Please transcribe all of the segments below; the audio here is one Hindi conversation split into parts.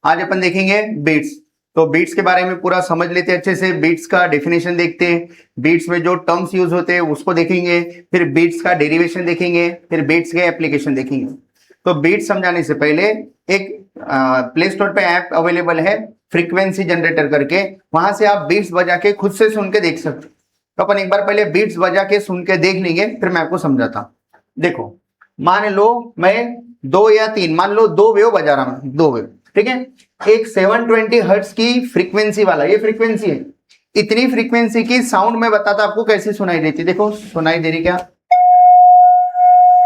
आज अपन देखेंगे बीट्स। तो बीट्स के बारे में पूरा समझ लेते हैं अच्छे से, बीट्स का डेफिनेशन देखते हैं, बीट्स में जो टर्म्स यूज होते हैं उसको देखेंगे, फिर बीट्स का डेरिवेशन देखेंगे, फिर बीट्स के एप्लीकेशन देखेंगे। तो बीट्स समझाने से पहले एक प्ले स्टोर पे ऐप अवेलेबल है फ्रीक्वेंसी जनरेटर करके, वहां से आप बीट्स बजा के खुद से सुन के देख सकते। तो अपन एक बार पहले बीट्स बजा के सुन के देख लेंगे, फिर मैं आपको समझाता हूं। देखो, मान लो मैं 2 या 3, मान लो 2 वेव बजा रहा हूं, 2 वेव, ठीक है। एक 720 हर्ट्ज की फ्रीक्वेंसी वाला, ये फ्रीक्वेंसी है, इतनी फ्रीक्वेंसी की साउंड मैं बताता आपको कैसी सुनाई देती। देखो सुनाई दे रही, क्या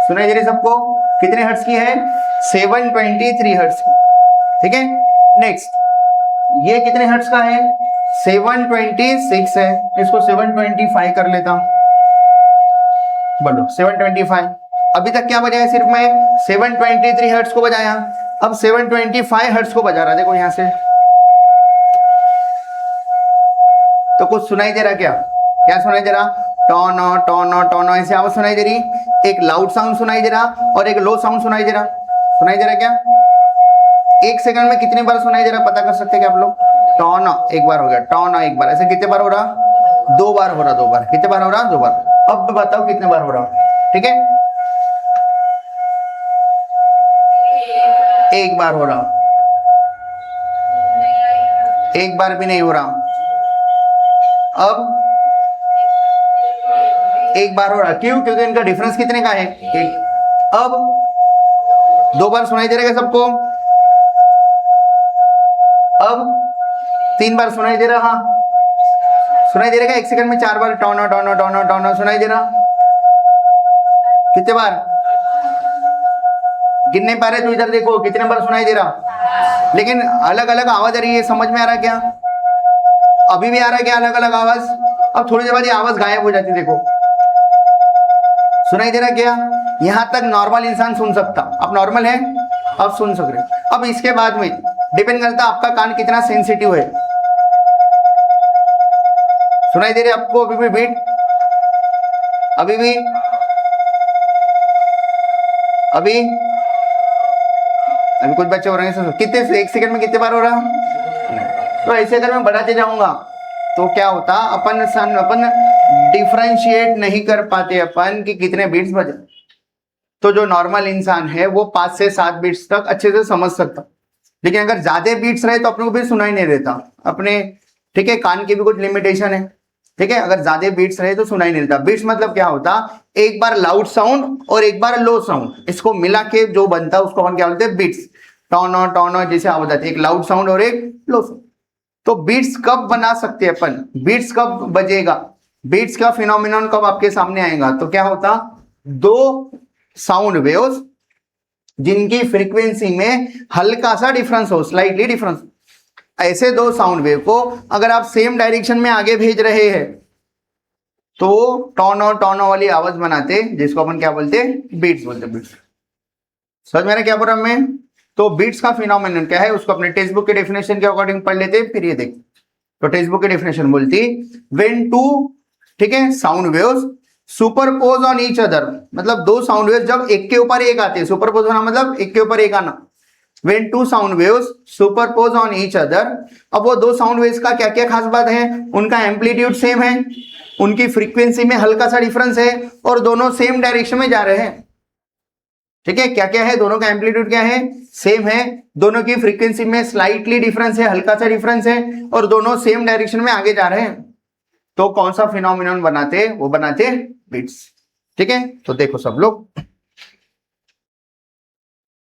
सुनाई दे रही सबको? कितने हर्ट्ज की है? 723 हर्ट्ज की, ठीक है। नेक्स्ट, ये कितने हर्ट्ज का है? 726 है, इसको 725 कर लेता हूं। बोलो 725। अभी तक क्या बजाया? सिर्फ मैं 723 हर्ट्ज को बजाया, अब 725 हर्ट्ज को बजा रहा। देखो यहां से तो कुछ सुनाई दे रहा? क्या क्या सुनाई दे रहा? टोनो टोनो टोनो ऐसे आवाज सुनाई दे रही। एक लाउड साउंड सुनाई दे रहा और एक लो साउंड सुनाई दे रहा। सुनाई दे रहा क्या? एक सेकंड में कितनी बार सुनाई दे रहा पता कर सकते हैं क्या आप लोग? टोनो एक बार हो गया, टोनो एक बार, ऐसे कितने बार हो रहा? 2 बार हो रहा, 2 बार। कितने बार हो रहा? 2 बार। अब बताओ कितने बार हो रहा? ठीक है, एक बार हो रहा, एक बार भी नहीं हो रहा। अब एक बार हो रहा, क्यों? क्योंकि इनका डिफरेंस कितने का है? एक। अब 2 बार सुनाई दे रहा सबको, अब 3 बार सुनाई दे रहा, सुनाई दे रहा। एक सेकंड में 4 बार टोनो टोनो टोनो टोनो सुनाई दे रहा। कितने बार? गिन नहीं पा रहे तो इधर देखो कितने बार सुनाई दे रहा, लेकिन अलग अलग आवाज आ रही है। समझ में आ रहा क्या? अभी भी आ रहा है क्या अलग अलग आवाज? अब थोड़ी देर बाद ये आवाज गायब हो जाती है। देखो सुनाई दे रहा क्या? यहां तक नॉर्मल इंसान सुन सकता, अब नॉर्मल है, अब सुन सक रहे। अब इसके बाद में डिपेंड करता आपका कान कितना सेंसिटिव है। सुनाई दे रहे आपको अभी भी बीट? अभी भी? अभी अभी कुछ बच्चे हो रहे हैं, कितने एक सेकंड में कितने बार हो रहा? तो ऐसे अगर मैं बढ़ाते जाऊंगा तो क्या होता, अपन डिफरेंशिएट नहीं कर पाते अपन कि कितने बीट्स बजे। तो जो नॉर्मल इंसान है वो 5 से 7 बीट्स तक अच्छे से समझ सकता, लेकिन अगर ज्यादा बीट्स रहे तो अपने को भी सुनाई नहीं देता अपने, ठीक है। कान की भी कुछ लिमिटेशन है, ठीक है। अगर ज्यादा बीट्स रहे तो सुनाई नहीं देता। बीट्स मतलब क्या होता? एक बार लाउड साउंड और एक बार लो साउंड, इसको मिला के जो बनता है उसको अपन क्या बोलते हैं? बीट्स। टोनो टोनो जैसे आवाज आती है, एक लाउड साउंड और एक लो साउंड। तो बीट्स कब बना सकते हैं अपन? बीट्स कब बजेगा? बीट्स का फिनोमिनन कब आपके सामने आएगा? तो क्या होता, 2 साउंड वेव्स जिनकी फ्रीक्वेंसी में हल्का सा डिफरेंस हो, स्लाइटली डिफरेंस, ऐसे 2 साउंड वेव को अगर आप सेम डायरेक्शन में आगे भेज रहे हैं तो टोनो टोनो वाली आवाज बनाते, जिसको अपन क्या बोलते? बीट्स बोलते। बीट्स समझ में क्या बोल मैं? तो बीट्स का फिनोमेनन क्या है उसको अपने टेक्स्ट बुक के डेफिनेशन के अकॉर्डिंग पढ़ लेते हैं, फिर ये देख। तो टेक्स्ट बुक की डेफिनेशन बोलती, व्हेन 2, ठीक है, sound waves superpose on each other, मतलब 2 साउंड वेव्स जब एक के ऊपर एक आते हैं, सुपरपोज होना मतलब एक के ऊपर एक आना। When 2 sound waves superpose on each other, अब वो 2 साउंड वेव्स का क्या क्या खास बात है? उनका एम्पलीट्यूड सेम है, उनकी फ्रीक्वेंसी में हल्का सा डिफरेंस है और दोनों सेम डायरेक्शन में जा रहे हैं, ठीक है। क्या क्या है? दोनों का एम्पलीट्यूड क्या है? सेम है, दोनों की फ्रीक्वेंसी में स्लाइटली डिफरेंस है, हल्का सा डिफरेंस है, और दोनों सेम डायरेक्शन में आगे जा रहे हैं। तो कौन सा फिनोमिनन बनाते? वो बनाते बीट्स, ठीक है। तो देखो सब लोग,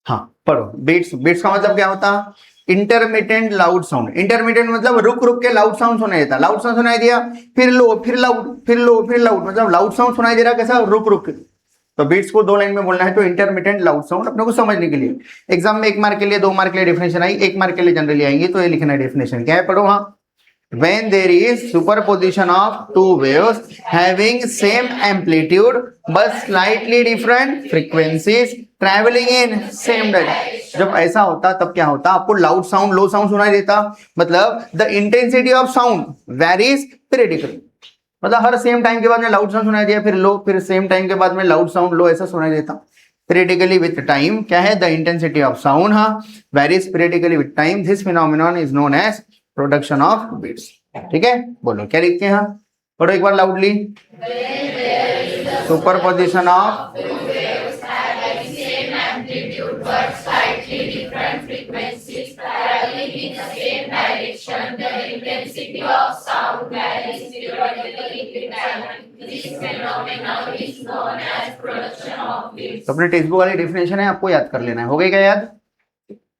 हाँ पढ़ो। बीट्स, बीट्स का मतलब क्या होता? Intermittent loud sound. इंटरमिटेंट मतलब रुक रुक के लाउड साउंड सुनाई देता। लाउड साउंड सुनाई दिया, फिर लो, फिर लाउड, फिर लो, फिर लाउड, मतलब लाउड साउंड सुनाई दे रहा, कैसा? रुक रुक के। तो बीट्स को 2 लाइन में बोलना है तो इंटरमिटेंट लाउड साउंड, अपने को समझने के लिए। एग्जाम में 1 मार्क के लिए, 2 मार्क के लिए डेफिनेशन आई, 1 मार्क के लिए जनरली आएंगी, तो ये लिखना है डेफिनेशन। क्या है? पढ़ो हाँ। When there is superposition of 2 waves having same amplitude but slightly different frequencies traveling in same direction, जब ऐसा होता तब क्या होता? आपको लाउड साउंड लो साउंड सुनाई देता, मतलब the intensity of sound varies periodically, मतलब हर सेम टाइम के बाद में लाउड साउंड सुनाई दिया, फिर लो, फिर सेम टाइम के बाद में लाउड साउंड लो, ऐसा सुनाई देता। Periodically with time. क्या है? द इंटेंसिटी ऑफ साउंड हाँ varies periodically with time. This phenomenon is known as production of beats. ठीक है, बोलो क्या लिखते हैं? हाँ पढ़ो एक बार लाउडली। सुपरपोजिशन ऑफ तो अपने टेक्स्ट बुक वाली डेफिनेशन है, आपको याद कर लेना है। हो गई क्या याद?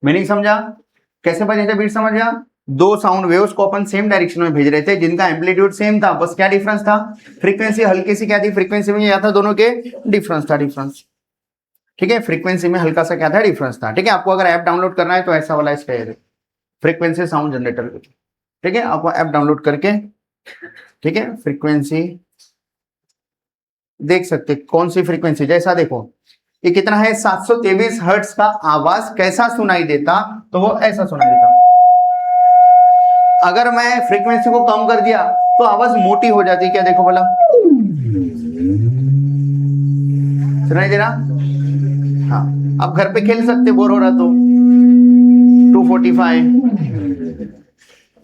मीनिंग समझा? कैसे बने थे बीट समझ गया? दो साउंड वेव्स को अपन सेम डायरेक्शन में भेज रहे थे जिनका एम्पलीट्यूड सेम था, बस क्या डिफरेंस था? फ्रीक्वेंसी हल्की सी क्या थी? फ्रीक्वेंसी में क्या था? दोनों के डिफरेंस था, डिफरेंस। ठीक है, फ्रीक्वेंसी में हल्का सा क्या था? डिफरेंस था। ठीक है, आपको अगर ऐप डाउनलोड करना है तो ऐसा वाला इसका है फ्रीक्वेंसी साउंड जनरेटर। ठीक है, आपको ऐप डाउनलोड करके ठीक है फ्रीक्वेंसी देख सकते कौन सी फ्रीक्वेंसी। जैसा देखो ये कितना है? 723 हर्ट्ज का आवाज कैसा सुनाई देता? तो वो ऐसा सुनाई देता। अगर मैं फ्रीक्वेंसी को कम कर दिया तो आवाज मोटी हो जाती। क्या देखो बोला, सुनाई दे रहा? हाँ, आप घर पे खेल सकते, बोर हो रहा तो 245।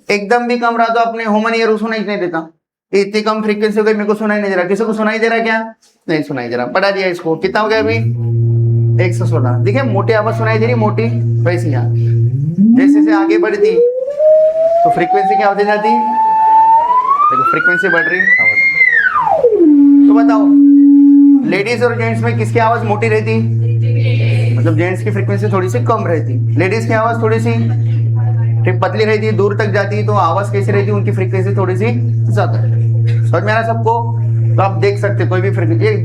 एकदम भी कम रहा तो अपने ह्यूमन ईयर सुनाई नहीं देता। इतनी कम फ्रीक्वेंसी हो गई, मेरे को सुनाई नहीं दे रहा। किसी को सुनाई दे रहा? क्या नहीं सुनाई दे रहा। बढ़ा दिया इसको, कितना हो गया अभी? 116। देखिए मोटी आवाज सुनाई दे रही, मोटी वैसी। यहाँ जैसे जैसे आगे बढ़ती तो फ्रीक्वेंसी क्या होती जाती? देखो फ्रीक्वेंसी बढ़ रही। तो बताओ लेडीज और जेंट्स में किसकी आवाज मोटी रहती? मतलब जेंट्स की फ्रीक्वेंसी थोड़ी सी कम रहती, लेडीज की आवाज थोड़ी सी ठीक पतली रहती, दूर तक जाती। तो आवाज कैसी रहती? उनकी फ्रीक्वेंसी थोड़ी सी ज्यादा। समझ में आ रहा सबको? तो आप देख सकते कोई भी फ्रीक्वेंसी।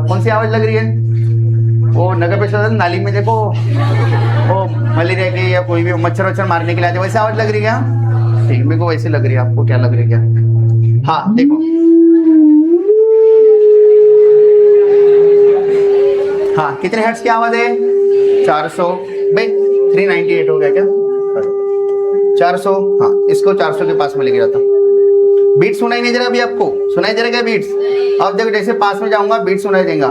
कौन सी आवाज लग रही है? वो नगर परिषद नाली में देखो वो मलेरिया के या कोई भी मच्छर वच्छर मारने के लिए आते, वैसे आवाज लग रही है क्या? ठीक, मेरे को वैसे लग रही है। आपको क्या लग रही है क्या? हाँ देखो, हाँ कितने हर्ट्ज की आवाज है? 400। भाई 398 हो गया क्या? 400। हाँ इसको 400 के पास में लेके जाता। बीट सुनाई नहीं दे रहा अभी आपको? सुनाई दे रहा क्या बीट्स? अब देखो जैसे पास में जाऊंगा बीट सुनाई देगा।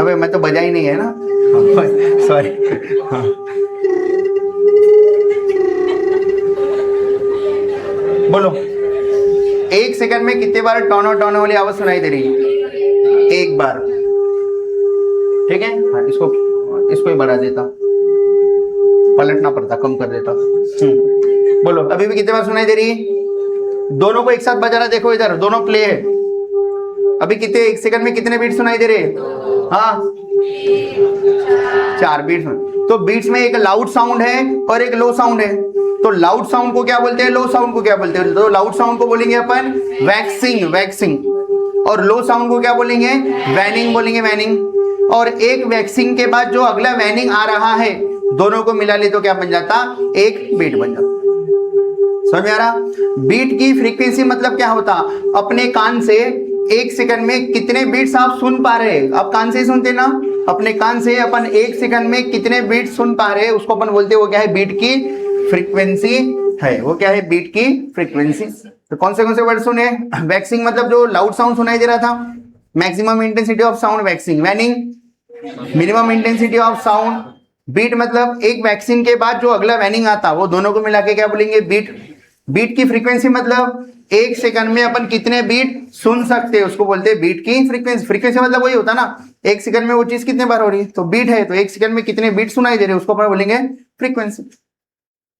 अबे मैं तो बजा ही नहीं है ना, सॉरी। बोलो 1 सेकंड में कितने बार टॉनो टॉनो वाली आवाज सुनाई दे रही है? 1 बार। ठीक है, हाँ इसको ही बढ़ा देता, पलटना पड़ता, कम कर देता। बोलो अभी भी कितने बार सुनाई दे रही है? दोनों को एक साथ बजाना, देखो इधर दोनों प्ले है। अभी कितने 1 सेकंड में कितने बीट सुनाई दे रहे? हाँ 4 बीट्स। तो बीट्स में एक लाउड साउंड है और एक लो साउंड है। तो लाउड साउंड को क्या बोलते हैं, लो साउंड को क्या बोलते हैं? तो लाउड साउंड को बोलेंगे अपन वैक्सिंग, वैक्सिंग। और लो साउंड को क्या बोलेंगे? वैनिंग बोलेंगे, वैनिंग। और एक वैक्सिंग के बाद जो अगला वैनिंग आ रहा है, दोनों को मिला ले तो क्या बन जाता? एक बीट बन जाता। समझ में आ रहा? बीट की फ्रीक्वेंसी मतलब क्या होता? अपने कान से 1 सेकंड में कितने बीट्स आप सुन पा रहे हैं। आप कान से ही सुनते ना, अपने कान से अपन 1 सेकंड में कितने बीट सुन पा रहे हैं, उसको अपन बोलते हैं वो क्या है? बीट की फ्रीक्वेंसी है। वो क्या है? बीट की फ्रीक्वेंसी। तो कौन से वर्ड सुने? वैक्सिंग मतलब जो लाउड साउंड सुनाई दे रहा था, maximum intensity of sound waxing. Waning minimum intensity of sound. Beat मतलब एक वैक्सिंग के बाद जो अगला वैनिंग आता, वो दोनों को मिला के क्या बोलेंगे? बीट। बीट की फ्रीक्वेंसी मतलब 1 सेकंड में अपन कितने बीट सुन सकते हैं, उसको बोलते हैं बीट की फ्रीक्वेंसी। फ्रीक्वेंसी मतलब वही होता ना, 1 सेकंड में वो चीज कितने बार हो रही है, तो बीट है। तो 1 सेकंड में कितने बीट सुनाई दे रहे हैं, उसको अपन बोलेंगे फ्रीक्वेंसी।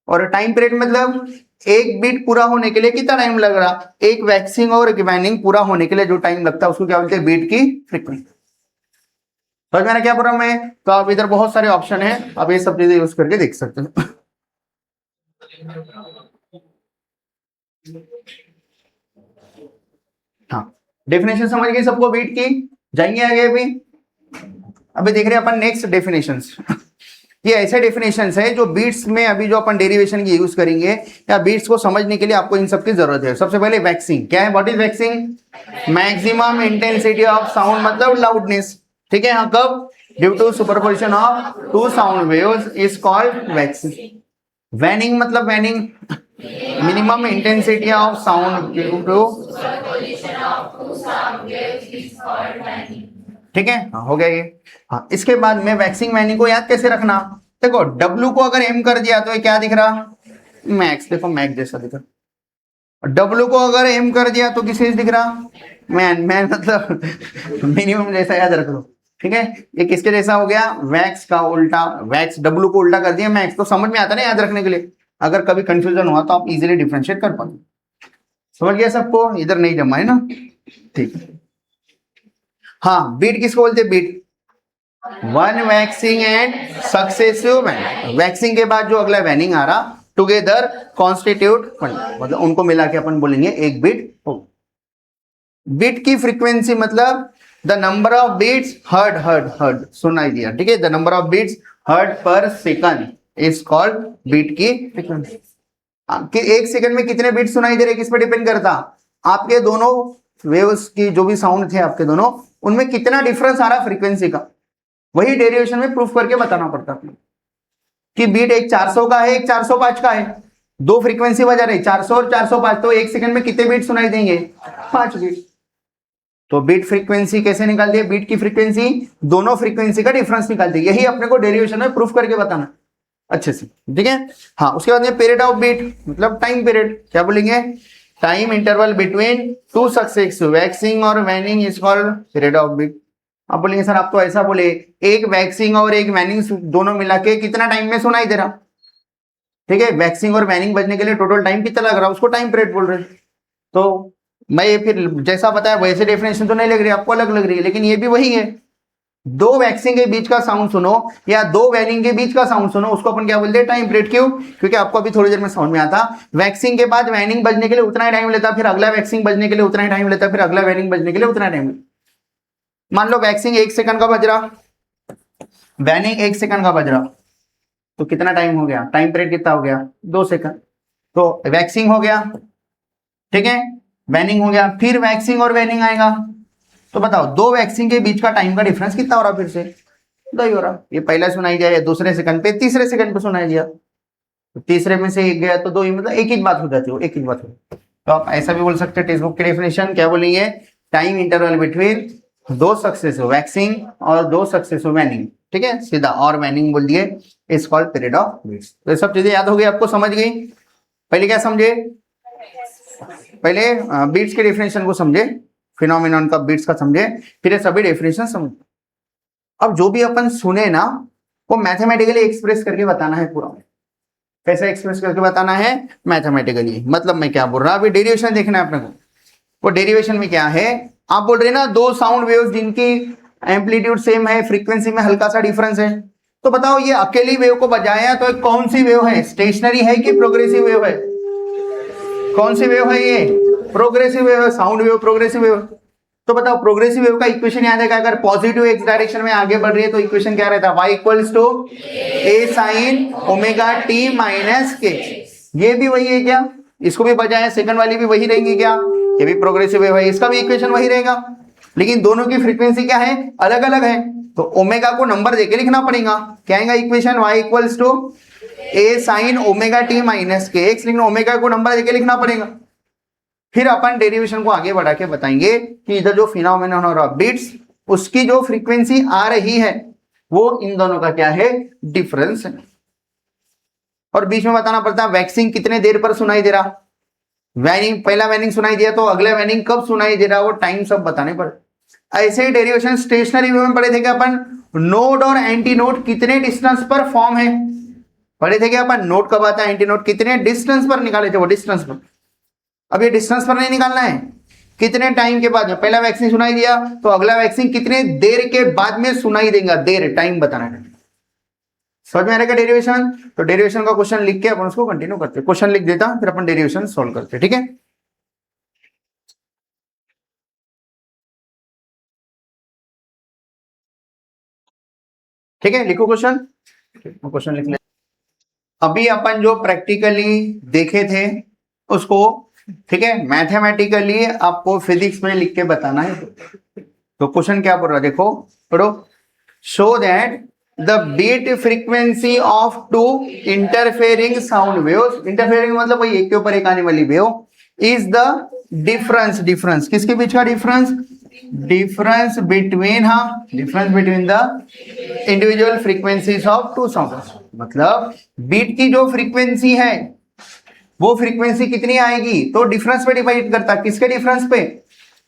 और टाइम पीरियड मतलब एक बीट पूरा होने के लिए कितना टाइम लग रहा, एक वैक्सिंग और एक वैनिंग पूरा होने के लिए जो टाइम लगता है, उसको क्या बोलते हैं? बीट की फ्रीक्वेंसी। समझ में क्या प्रॉब्लम है? तो आप इधर बहुत सारे ऑप्शन है, आप ये सब चीजें यूज करके देख सकते हो। हाँ डेफिनेशन समझ गए सबको बीट की? जाएंगे आगे अभी देख रहे हैं अपन नेक्स्ट डेफिनेशंस। ये ऐसे डेफिनेशंस है जो बीट्स में अभी जो अपन डेरिवेशन की यूज करेंगे या बीट्स को समझने के लिए आपको इन सब की जरूरत है। सबसे पहले वैक्सिंग क्या है? What is waxing? Maximum intensity of sound मतलब लाउडनेस। ठीक है, हाँ कब? Due to superposition of 2 sound waves is called waxing. Waning मतलब waning minimum intensity of sound due to. ठीक है, हाँ हो गया ये। हाँ, इसके बाद में वैक्सिंग वैनिंग को याद कैसे रखना, देखो W को अगर M कर दिया तो ये क्या दिख रहा, मैक्स, देखो मैक्स जैसा दिख रहा। W को अगर M कर दिया तो किस दिख रहा, मैन, मैन मतलब मिनिमम जैसा, याद रख लो। ठीक है, ये किसके जैसा हो गया, वैक्स का उल्टा, वैक्स W को उल्टा कर दिया मैक्स, तो समझ में आता ना याद रखने के लिए। अगर कभी कंफ्यूजन हुआ तो आप इजीली डिफरेंशिएट कर पाओगे। समझ गया सबको, इधर नहीं जमा है ना, ठीक है। हाँ, बीट किसको बोलते हैं, beat one waxing and successive waning, waxing के बाद जो अगला वैनिंग आ रहा टुगेदर कॉन्स्टिट्यूट, मतलब उनको मिला के अपन बोलेंगे एक बीट हो। बीट की फ्रीक्वेंसी मतलब the number of beats heard, heard सुनाई दिया, ठीक है, the number of beats heard per second is called beat की फ्रीक्वेंसी। कि एक सेकंड में कितने बीट सुनाई दे रहे किस पे डिपेंड करता, आपके दोनों वेव्स की जो भी साउंड थे आपके दोनों, उनमें कितना डिफरेंस आ रहा फ्रीक्वेंसी का, वही डेरिवेशन में प्रूफ करके बताना पड़ता है कि बीट एक 400 का है, एक 405 का है, दो फ्रीक्वेंसी बजा रही 400 और 405, तो एक सेकंड में कितने बीट सुनाई देंगे, 5 बीट। तो बीट फ्रीक्वेंसी कैसे निकालती है, बीट की फ्रीक्वेंसी दोनों फ्रीक्वेंसी का डिफरेंस निकालती है, यही अपने को डेरिवेशन में प्रूफ करके बताना अच्छे से, ठीक है। हाँ, उसके बाद में पीरियड ऑफ बीट मतलब टाइम पीरियड, क्या बोलेंगे, time interval between two successive waxing और waning is called period of beat. आप बोलेंगे सर आप तो ऐसा बोले, एक वैक्सिंग और एक वैनिंग दोनों मिला के कितना टाइम में सुनाई दे रहा, ठीक है, वैक्सिंग और वैनिंग बजने के लिए टोटल टाइम कितना लग रहा, उसको टाइम पीरियड बोल रहे। तो मैं ये फिर जैसा बताया वैसे डेफिनेशन तो नहीं लग रही आपको, अलग लग रही है, लेकिन ये भी वही है। दो वैक्सिंग के बीच का साउंड सुनो या दो वैनिंग के बीच का साउंड सुनो, उसको अपन क्या बोलते हैं, टाइम पीरियड। क्यों, क्योंकि आपको अभी थोड़ी देर में समझ में आता, वैक्सिंग के बाद वैनिंग बजने के लिए उतना ही टाइम लेता, फिर अगला वैक्सिंग बजने के लिए उतना ही टाइम लेता, फिर अगला वैनिंग बजने के लिए उतना टाइम। मान लो वैक्सिंग 1 सेकंड का बज रहा, वैनिंग 1 सेकंड का बज रहा, तो कितना टाइम हो गया, टाइम पीरियड कितना हो गया, 2 सेकंड। तो वैक्सिंग हो गया, ठीक है, वैनिंग हो गया, फिर वैक्सिंग और वैनिंग आएगा, तो बताओ दो वैक्सिंग के बीच का टाइम का डिफरेंस कितना हो रहा, फिर से 2 ही हो रहा। ये पहला सुनाई दिया, दूसरे सेकंड पे, तीसरे सेकंड पे सुनाई दिया, तो तीसरे में से एक गया तो 2 ही, मतलब एक ही बात हो जाती है, एक ही बात हो। तो आप ऐसा भी बोल सकते हैं, टेक्स्ट बुक की डेफिनेशन क्या बोलेंगे, टाइम इंटरवल बिटवीन दो सक्सेसिव वैक्सिंग और दो सक्सेसिव वैनिंग, ठीक है, सीधा और वैनिंग बोल दिए, is called period of beats. तो ये सब चीजें याद हो गई आपको, समझ गई। पहले क्या समझे, पहले बीट्स के डेफिनेशन को समझे, फिनोमिनन का बीट्स का समझे, फिर ये सभी डेफिनेशन समझ। अब जो भी अपन सुने ना वो मैथमेटिकली एक्सप्रेस करके बताना है पूरा। कैसे एक्सप्रेस करके बताना है, मैथमेटिकली। मतलब मैं क्या बोल रहा हूं, अभी डेरिवेशन देखना है अपने को। वो डेरिवेशन में क्या है, आप बोल रहे हैं ना दो साउंड वेव्स जिनकी एम्पलीट्यूड सेम है, फ्रीक्वेंसी में हल्का सा डिफरेंस है, तो बताओ ये अकेली वेव को बजाया तो कौन सी वेव है, स्टेशनरी है कि प्रोग्रेसिव वेव है, कौन सी वेव है ये, प्रोग्रेसिव वेव है, साउंड वेव प्रोग्रेसिव वेव। तो बताओ प्रोग्रेसिव वेव का इक्वेशन याद है, अगर पॉजिटिव एक्स डायरेक्शन में आगे बढ़ रही है तो इक्वेशन क्या रहता है, y equals to a sin omega t minus K. ये भी वही है क्या, इसको भी बजाय सेकंड वाली भी वही रहेंगी क्या, ये भी प्रोग्रेसिव वेव है, इसका भी इक्वेशन वही रहेगा, लेकिन दोनों की फ्रीक्वेंसी क्या है, अलग अलग है। तो ओमेगा को नंबर देके लिखना पड़ेगा, क्या आएगा equation, y equals to a sin omega t minus K x, लेकिन ओमेगा को नंबर देके लिखना पड़ेगा। फिर अपन डेरिवेशन को आगे बढ़ा के बताएंगे कि इधर जो फिनोमेनन हो रहा बीट्स, उसकी जो फ्रीक्वेंसी आ रही है वो इन दोनों का क्या है, डिफरेंस है। और बीच में बताना पड़ता है वैक्सिंग कितने देर पर सुनाई दे रहा, वैनिंग पहला वैनिंग सुनाई दिया तो अगला वैनिंग कब सुनाई दे रहा, वो टाइम सब बताने पड़े। ऐसे ही डेरिवेशन स्टेशनरी वेव में पढ़े थे कि अपन नोड और एंटी नोड कितने डिस्टेंस पर फॉर्म है, पढ़े थे कि अपन नोड कब आता है, एंटी नोड कितने डिस्टेंस पर निकाले थे, वो डिस्टेंस पर। अब ये डिस्टेंस पर नहीं निकालना है, कितने टाइम के बाद, पहला वैक्सीन सुनाई दिया तो अगला वैक्सीन कितने देर के बाद में सुनाई देगा, देर टाइम बताना है। समझ में आ रहा है डेरिवेशन। तो डेरिवेशन का क्वेश्चन लिख के अपन उसको कंटिन्यू करते, क्वेश्चन लिख देता फिर अपन डेरिवेशन सॉल्व करते, ठीक है। ठीक है, लिखो क्वेश्चन, क्वेश्चन लिख ले। अभी अपन जो प्रैक्टिकली देखे थे उसको, ठीक है, मैथमेटिकली आपको फिजिक्स में लिख के बताना है। तो क्वेश्चन क्या बोल रहा है, देखो पढ़ो, show that the beat frequency of two interfering sound waves, interfering मतलब वही एक के ऊपर एक आने वाली wave, is the difference, difference किसके बीच का डिफरेंस, डिफरेंस बिटवीन, हाँ, difference between the individual frequencies of two sounds. मतलब बीट की जो फ्रीक्वेंसी है वो फ्रीक्वेंसी कितनी आएगी, तो डिफरेंस पे डिवाइड करता, किसके डिफरेंस पे,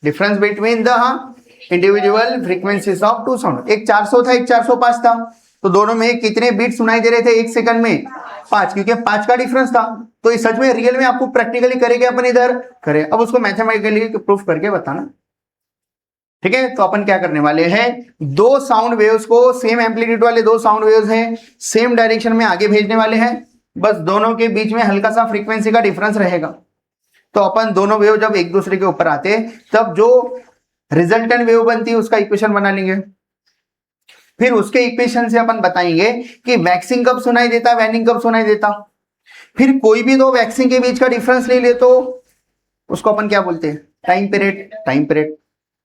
difference between the individual frequencies of two sound. एक 400 था, एक 405 था, तो दोनों में कितने बीट सुनाई दे रहे थे एक सेकंड में, 5, क्योंकि 5 का डिफरेंस था। तो इस सच में रियल में आपको प्रैक्टिकली करेंगे अपन, इधर करें, अब उसको मैथमेटिकली प्रूफ करके बताना। ठीक है, तो अपन क्या करने वाले हैं, दो साउंड वेव्स को, सेम एम्पलीट्यूड वाले दो साउंड वेव्स हैं, सेम डायरेक्शन में आगे भेजने वाले हैं, बस दोनों के बीच में हल्का सा फ्रीक्वेंसी का डिफरेंस रहेगा। तो अपन दोनों वेव जब एक दूसरे के ऊपर आते तब जो रिजल्टेंट वेव बनती है उसका इक्वेशन बना लेंगे। फिर उसके इक्वेशन से अपन बताएंगे कि वैक्सिंग कब सुनाई देता, वैनिंग कब सुनाई देता। फिर कोई भी दो वैक्सिंग के बीच का डिफरेंस ले ले तो उसको अपन क्या बोलते हैं, टाइम पीरियड। टाइम पीरियड,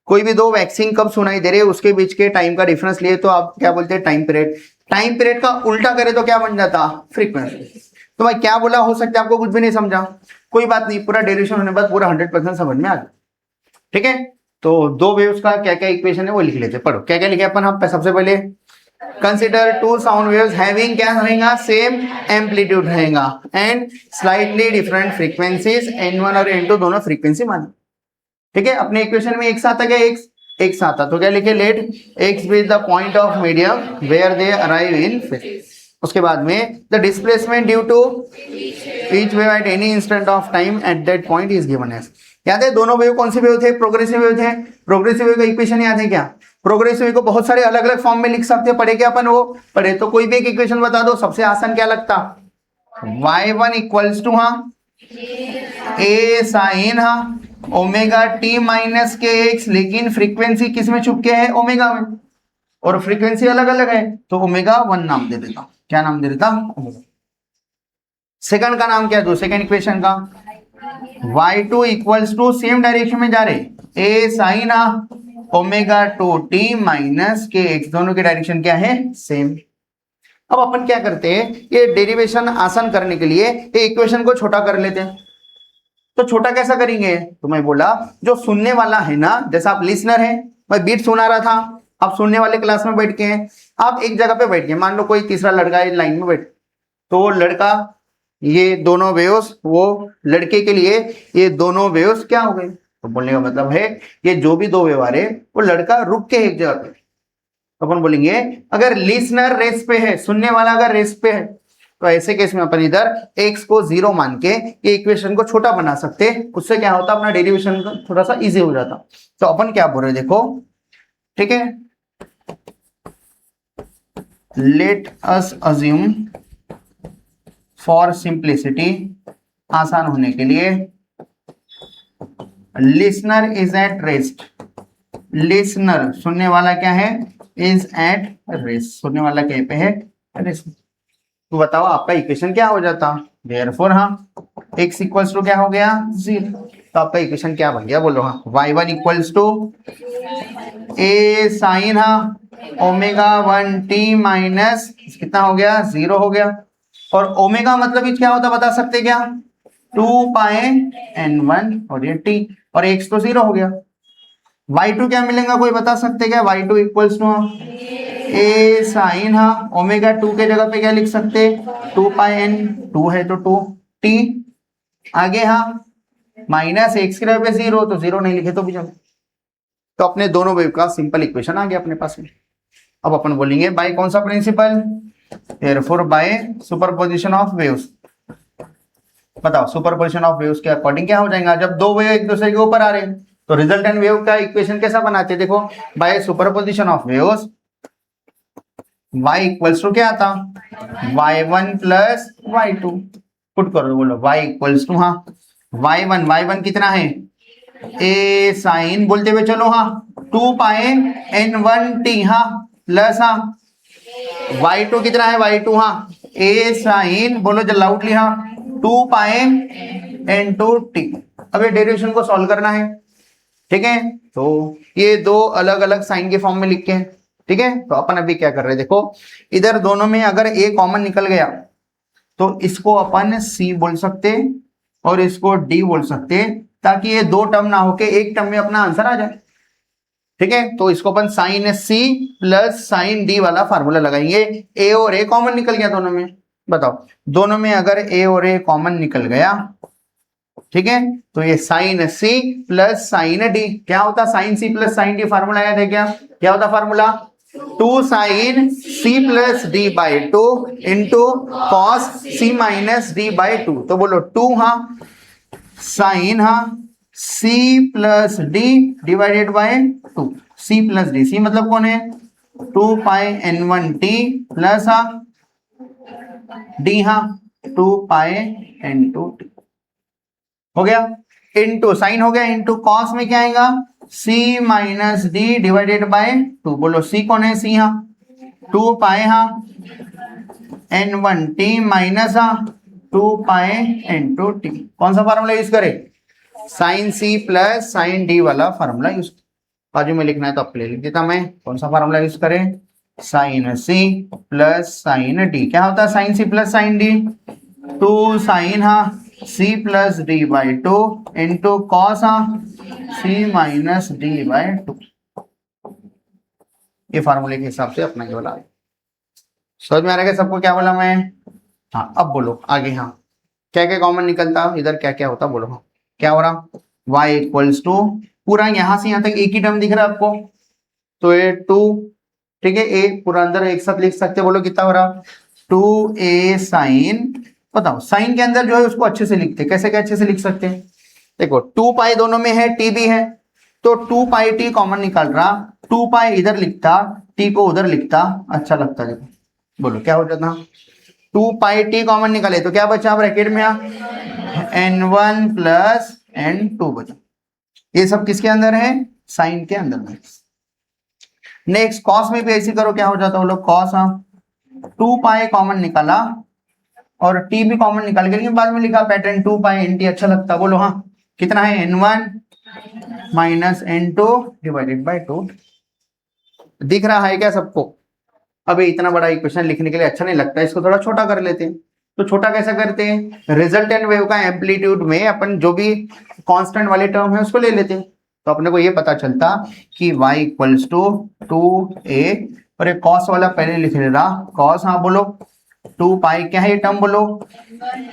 कोई भी दो वैक्सिंग कब सुनाई दे रहे उसके बीच के टाइम का डिफरेंस लिए तो आप क्या बोलते हैं, टाइम पीरियड। टाइम पीरियड का उल्टा करे तो क्या बन जाता, फ्रीक्वेंसी। तो मैं क्या बोला, हो सकता है आपको कुछ भी नहीं समझा, कोई बात नहीं, पूरा डेरिवेशन होने बाद पूरा 100% समझ में आ गया। ठीक है, तो दो वेव्स का क्या क्या इक्वेशन है वो लिख लेते, पढ़ो क्या क्या लिखे अपन। हम सबसे पहले consider two sound waves having क्या रहेगा, सेम एम्पलीट्यूड रहेगा and slightly different frequencies, n1 और n2 दोनों फ्रीक्वेंसी मान। ठीक है, अपने इक्वेशन में एक साथ आ गया, एक साथ आ, तो क्या लिखे, let x be the point of medium where they arrive in phase. उसके बाद में the displacement due to each wave at any instant of time at that point is given as. याद है दोनों वेव कौन सी वेव थे, प्रोग्रेसिव वेव थे। प्रोग्रेसिव वेव का इक्वेशन याद है क्या, प्रोग्रेसिव वेव को बहुत सारे अलग अलग फॉर्म में लिख सकते हैं, पढ़े क्या अपन, वो पढ़े। तो कोई भी एक इक्वेशन बता दो, सबसे आसान क्या लगता, y1 equals to A sine omega T minus K X, लेकिन फ्रीक्वेंसी किस में छुप के है, ओमेगा में, और फ्रीक्वेंसी अलग अलग है तो ओमेगा 1 नाम दे देता। क्या नाम दे देता, सेकंड का नाम क्या दो, सेकंड इक्वेशन का y2 equals to, same direction में जा रहे, A sine omega two T minus K X, दोनों के डायरेक्शन क्या है, सेम। अब अपन क्या करते हैं, ये डेरिवेशन आसान करने के लिए ये इक्वेशन को छोटा कर लेते हैं। तो छोटा कैसा करेंगे, तो मैं बोला जो सुनने वाला है ना, जैसा आप लिसनर है, मैं बीट सुना रहा था, आप सुनने वाले क्लास में बैठ के हैं, आप एक जगह पे बैठ गए, मान लो कोई तीसरा लड़का है लाइन में बैठ, तो वो लड़का, ये दोनों वेव्स, वो लड़के के लिए ये दोनों वेव्स क्या हो गए, तो बोलने का मतलब है ये जो भी दो वेव आ रहे वो लड़का रुक के एक जगह पे। तो अपन बोलेंगे अगर लिसनर रेस पे है, सुनने वाला अगर रेस पे है, तो ऐसे केस में अपन इधर x को 0 मान के ये इक्वेशन को छोटा बना सकते, उससे क्या होता, अपना डेरिवेशन थोड़ा सा इजी हो जाता। तो अपन क्या बोल रहे हैं देखो, ठीक है, let us assume for simplicity, आसान होने के लिए, listener is at rest. Listener सुनने वाला क्या है, इज एट रेस्ट, सुनने वाला क्या पे है, रेस्ट। तो बताओ आपका इक्वेशन क्या हो जाता, देयरफॉर x इक्वल्स टू क्या हो गया, 0। तो आपका इक्वेशन क्या बन गया, बोलो y1 equals to A sine omega 1t minus कितना हो गया, 0 हो गया। और ओमेगा मतलब क्या होता बता सकते क्या, 2 पाए n1 और ये t, और x तो 0 हो गया। y2 क्या मिलेगा, कोई बता सकते क्या, y2 equals to A sine omega 2 के जगह पे क्या लिख सकते, 2 पाई n, 2 है तो 2 t, आगे माइनस x की जगह पे 0, तो 0 नहीं लिखे तो भी चलो। तो अपने दोनों वेव का सिंपल इक्वेशन आ गया अपने पास में। अब अपन बोलेंगे बाय कौन सा principle, therefore by superposition of waves. बताओ सुपरपोजिशन ऑफ वेव्स के अकॉर्डिंग क्या हो जाएगा, जब दो वेव एक दूसरे के ऊपर आ रहे हैं तो रिजल्टेंट वेव का इक्वेशन कैसा बनाते हैं, देखो by superposition of waves y equals to क्या आता, y1 प्लस y2, पुट कर दो, बोलो y इक्वल्स टू y1 कितना है, ए साइन बोलते हुए चलो 2 पाए n1t प्लस y2 कितना है, y2 ए साइन बोलो जब लाउडली 2 पाए n2t। अब ये डेरिवेशन को सॉल्व करना है, ठीक है, तो ये दो अलग अलग साइन के फॉर्म में लिख के, ठीक है। तो अपन अभी क्या कर रहे हैं, देखो इधर दोनों में अगर a कॉमन निकल गया तो इसको अपन c बोल सकते और इसको d बोल सकते, ताकि ये दो टर्म ना होके एक टर्म में अपना आंसर आ जाए। ठीक है, तो इसको अपन sine C plus sine D वाला फार्मूला लगाएंगे। ए और ए कॉमन निकल गया दोनों में, बताओ दोनों में अगर ए और ए कॉमन निकल गया, ठीक है, तो ये sine C plus sine D क्या होता, sine C plus sine D formula याद है क्या, क्या होता फार्मूला, 2 sine C plus D by 2 into cos C minus D by 2। तो बोलो 2 हाँ साइन हाँ C plus D divided by 2, C plus D, C मतलब कौन है 2 पाई n1 t प्लस डी हाँ 2 पाई n2 t हो गया, इंटू साइन हो गया, इंटू कॉस में क्या आएगा c minus D divided by 2। बोलो c कौन है, c हाँ 2 पाई हाँ n1 t माइनस 2 पाई n2 t। कौन सा फार्मूला यूज करें, sine C plus sine D वाला फार्मूला यूज, बाजू में लिखना है तो आप ले लिख देता मैं, कौन सा फार्मूला यूज करें, sine C plus sine D, क्या होता है sine C plus sine D, 2 sine हाँ C plus D by 2 into cos C minus D by 2। ये फार्मूले के हिसाब से अपना क्या बोला, समझ में आ रहा है सबको क्या बोला मैं, हाँ अब बोलो आगे, हाँ क्या क्या कॉमन निकलता, इधर क्या क्या होता बोलो, हाँ क्या हो रहा, y इक्वल्स टू पूरा यहां से यहां तक एक ही टर्म दिख रहा है आपको, तो ये 2, ठीक है, ए पूरा अंदर एक साथ लिख सकते, बोलो कितना हो रहा 2a साइन, बताओ साइन के अंदर जो है उसको अच्छे से लिखते, कैसे क्या अच्छे से लिख सकते हैं, देखो 2 पाई दोनों में है, t भी है, तो 2 पाई t कॉमन निकाल रहा, 2 पाई इधर लिखता, t को उधर लिखता, अच्छा लगता, देखो बोलो क्या हो जाता, 2 पाई t कॉमन निकाले तो क्या बचा ब्रैकेट में n1 प्लस n2 बचा, ये सब किसके अंदर है, साइन के अंदर में। नेक्स्ट कॉस में भी ऐसे करो, क्या हो जाता है बोलो कॉस, 2 पाई कॉमन निकाला और t भी कॉमन निकाल के, लेकिन बाद में लिखा पैटर्न 2 पाई nt, अच्छा लगता, बोलो हाँ कितना है n1 minus n2 divided by 2। दिख रहा है क्या सबको, अभी इतना बड़ा इक्वेशन लिखने के लिए अच्छा नहीं लगता, इसको थोड़ा छोटा कर लेते हैं, तो छोटा कैसे करते हैं, रिजल्टेंट वेव का एम्पलीट्यूड में अपन जो भी कांस्टेंट वाले टर्म है उसको ले लेते हैं, तो अपने को ये पता चलता कि y इक्वल्स टू 2a, और एक कॉस वाला पहले लिख ले रहा कॉस, हाँ बोलो 2 पाई क्या है ये टर्म बोलो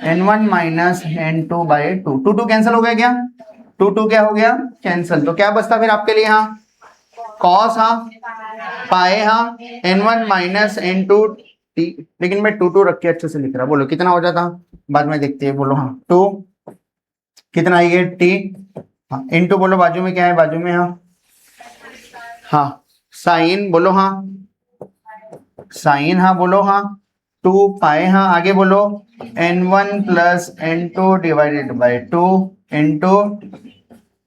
n1 minus n2 by 2, 2 cancel हो गया क्या, 2 क्या हो गया कैंसिल, तो क्या बचता फिर आपके लिए, हाँ कॉस हाँ पाए हाँ n1 माइनस n2 t, लेकिन मैं 2 रख के अच्छे से लिख रहा, बोलो कितना हो जाता, बाद में देखते हैं, बोलो हाँ 2 कितना है ये t, हाँ इनटू बोलो बाजू में क्या है, बाजू में हाँ साइन, बोलो हाँ साइन, हाँ बोलो हाँ 2 पाए हाँ, आगे बोलो n1 plus n2 divided by 2 into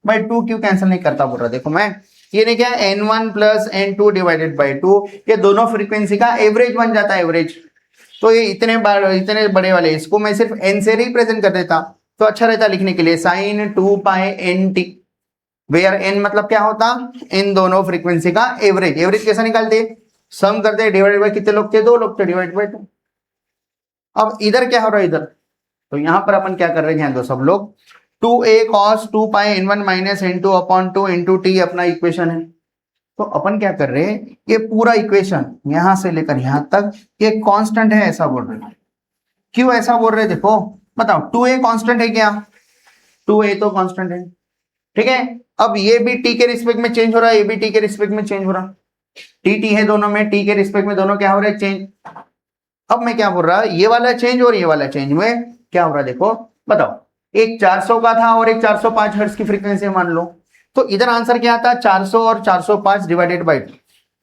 by 2 क्यों कैंसिल नहीं करता बोल रहा, देखो मैं ये नहीं क्या n1 plus n2 divided by 2, ये दोनों फ्रीक्वेंसी का एवरेज बन जाता है, एवरेज, तो ये इतने बड़े वाले इसको मैं सिर्फ n से रिप्रेजेंट कर देता तो अच्छा रहता लिखने के लिए, sine 2 pi nt, where n मतलब क्या होता, इन दोनों फ्रीक्वेंसी का एवरेज, एवरेज कैसा निकालते, सम करते, डिवाइडेड बाई कितने लोग थे, 2 लोग थे, डिवाइड बाई 2। अब इधर क्या हो रहा है इधर, तो यहां पर अपन क्या कर रहे हैं, ध्यान दो सब लोग, 2a cos 2 पाई n1 minus n2 upon 2 into T अपना इक्वेशन है, तो अपन क्या कर रहे हैं, ये पूरा इक्वेशन यहां से लेकर यहां तक ये कांस्टेंट है ऐसा बोल रहे हैं, क्यों ऐसा बोल रहे हैं, देखो बताओ 2a कांस्टेंट है क्या, 2a तो कांस्टेंट है, ठीक है, अब ये भी t के रिस्पेक्ट में चेंज हो रहा है, ये भी t के रिस्पेक्ट में चेंज हो रहा, t है दोनों में, t के रिस्पेक्ट में दोनों क्या हो रहा है चेंज। अब मैं क्या बोल रहा, ये वाला चेंज और ये वाला चेंज में क्या हो रहा है, देखो बताओ, एक 400 का था और एक 405 हर्ट्ज की फ्रीक्वेंसी मान लो, तो इधर आंसर क्या आता, 400 और 405 डिवाइडेड बाई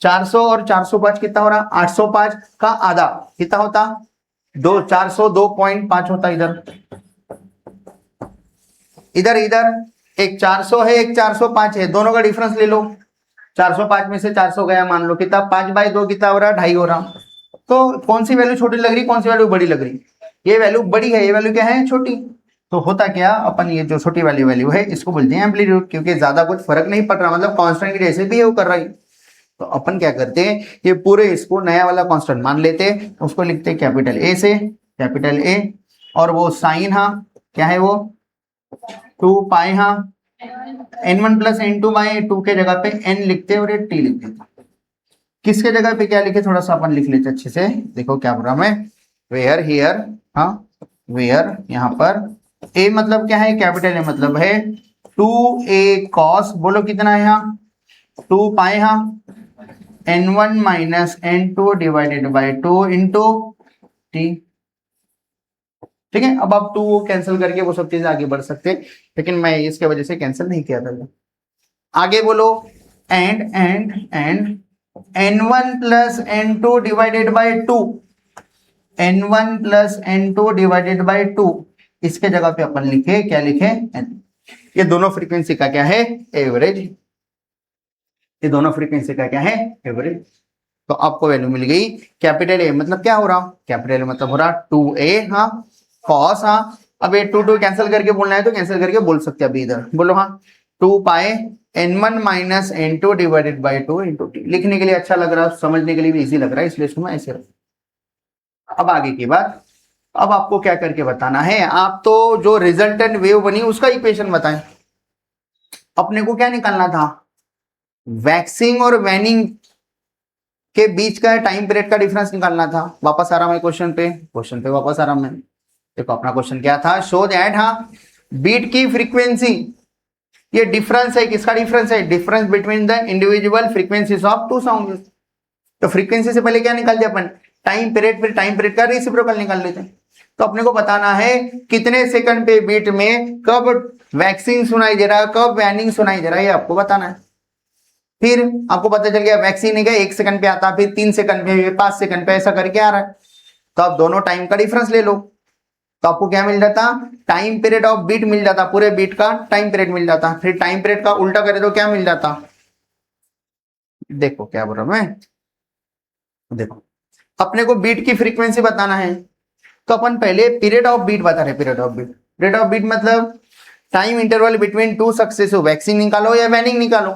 400 और 405 कितना हो रहा, 805 का आधा कितना होता, 402.5 होता, इधर इधर एक 400 है एक 405 है, दोनों का डिफरेंस ले लो, 405 में से 400 गया मान लो कितना, 5/2 कितना हो रहा, 2.5 हो रहा, तो कौन सी वैल्यू छोटी लग रही, कौन सी वैल्यू बड़ी लग रही, ये वैल्यू बड़ी है, ये वैल्यू क्या है छोटी, तो होता क्या, अपन ये जो छोटी वाली वैल्यू है इसको बोलते हैं एम्पलीट्यूड, क्योंकि ज्यादा कुछ फर्क नहीं पड़ रहा, मतलब कांस्टेंट की जैसे बिहेव कर रहा है, तो अपन क्या करते हैं, ये पूरे इसको नया वाला कांस्टेंट मान लेते हैं, उसको लिखते हैं कैपिटल ए से, कैपिटल ए, और वो साइन हाँ क्या है वो 2 पाई हाँ n1 प्लस n2 बाई 2 के जगह पे n लिखते और ये t लिख देते। किसके जगह पे क्या लिखे थोड़ा सा अपन लिख लेते अच्छे से। देखो क्या बोल रहा मैं, वेयर हियर, हाँ वेयर यहाँ पर a मतलब क्या है, कैपिटल ए मतलब है 2a cos, बोलो कितना है यहाँ 2 पाई, हाँ n1 minus n2 divided by 2 into T. ठीक है, अब आप 2 कैंसिल करके वो सब चीजें आगे बढ़ सकते हैं, लेकिन मैं इसके वजह से कैंसिल नहीं किया था। आगे बोलो, and n1 plus n2 divided by 2, n1 plus n2 divided by 2, इसके जगह पे अपन लिखे क्या लिखे n। ये दोनों फ्रीक्वेंसी का क्या है, एवरेज। ये दोनों फ्रीक्वेंसी का क्या है, एवरेज। तो आपको वैल्यू मिल गई कैपिटल ए मतलब क्या हो रहा, कैपिटल ए मतलब हो रहा 2a, हाँ कॉस, हाँ अब ये 2 कैंसिल करके बोलना है तो कैंसिल करके बोल सकते हैं अभी इधर, बोलो हाँ 2 पाए n1 minus n2 divided by 2 into T. लिखने के लिए अच्छा लग रहा है, समझने के लिए भी इजी लग रहा है, इसलिए इसको मैं ऐसे रखा। अब आगे की बात, अब आपको क्या करके बताना है, आप तो जो रिजल्टेंट वेव बनी उसका इक्वेशन बताएं। अपने को क्या निकालना था, वैक्सिंग और वैनिंग के बीच का टाइम पीरियड का डिफरेंस निकालना था। वापस आ रहा मैं क्वेश्चन पे वापस आ रहा मैं। देखो अपना क्वेश्चन क्या था, शो दैट, हाँ बीट की फ्रीक्वेंसी, ये डिफरेंस है, किसका डिफरेंस है, difference between the individual frequencies of two sound. तो फ्रीक्वेंसी से पहले क्या निकालते अपन, टाइम पीरियड, फिर टाइम पीरियड का रेसिप्रोकल निकाल लेते हैं। तो अपने को बताना है कितने सेकंड पे बीट में कब वैक्सिंग सुनाई दे रहा है, कब वैनिंग सुनाई दे रहा है, ये आपको बताना है। फिर आपको पता चल गया वैक्सीन है क्या 1 सेकंड पे आता, फिर 3 सेकंड पे, 5 सेकंड पे, ऐसा करके आ रहा है। तो आप दोनों टाइम का डिफरेंस ले लो, तो आपको क्या मिल जाता, टाइम पीरियड ऑफ बीट मिल जाता, पूरे बीट का टाइम पीरियड मिल जाता। फिर टाइम पीरियड का उल्टा करे तो क्या मिल जाता, देखो क्या बोल रहा मैं, देखो अपने को बीट की फ्रीक्वेंसी बताना है, तो अपन पहले पीरियड ऑफ बीट बता रहे। पीरियड ऑफ बीट मतलब time interval between 2 successive waxing निकालो या वैनिंग निकालो।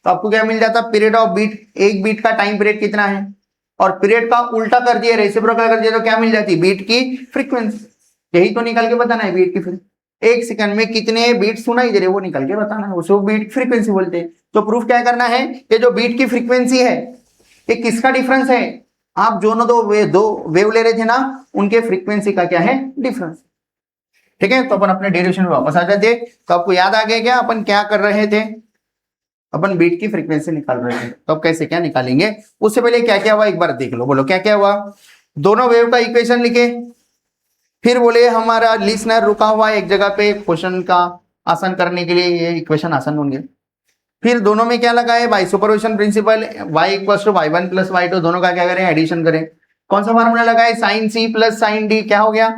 तो आपको क्या मिल जाता, पीरियड ऑफ बीट, एक बीट का टाइम पीरियड कितना है, और पीरियड का उल्टा कर दिया, रेसिप्रोकल कर दिया, तो क्या मिल जाती, बीट की फ्रीक्वेंसी। यही तो निकाल के बताना है बीट की फ्रीक्वेंसी, 1 सेकंड में कितने बीट सुनाई दे रहे वो निकाल के बताना है, उसको बीट फ्रीक्वेंसी बोलते हैं। तो प्रूफ क्या करना है, ये जो बीट की फ्रीक्वेंसी है ये किसका डिफरेंस है, आप जो दो वेव ले रहे थे ना, उनके फ्रीक्वेंसी का क्या है, डिफरेंस। ठीक है, तो अपन अपने डेरिवेशन में वापस आ जाते। तो आपको याद आ गया क्या अपन क्या कर रहे थे, अपन बीट की फ्रीक्वेंसी निकाल रहे थे। तो अब कैसे क्या निकालेंगे, उससे पहले क्या क्या हुआ एक बार देख लो, बोलो क्या क्या हुआ। दोनों वेव का इक्वेशन लिखे, फिर बोले हमारा लिसनर रुका हुआ है एक जगह पे, क्वेश्चन का आसान करने के लिए ये इक्वेशन आसान होंगे। फिर दोनों में क्या लगा है, by superposition principle, y equals to y1 plus y2, दोनों का क्या करें, एडिशन करें। कौन सा फार्मूला लगा है, sine C plus sine D, क्या हो गया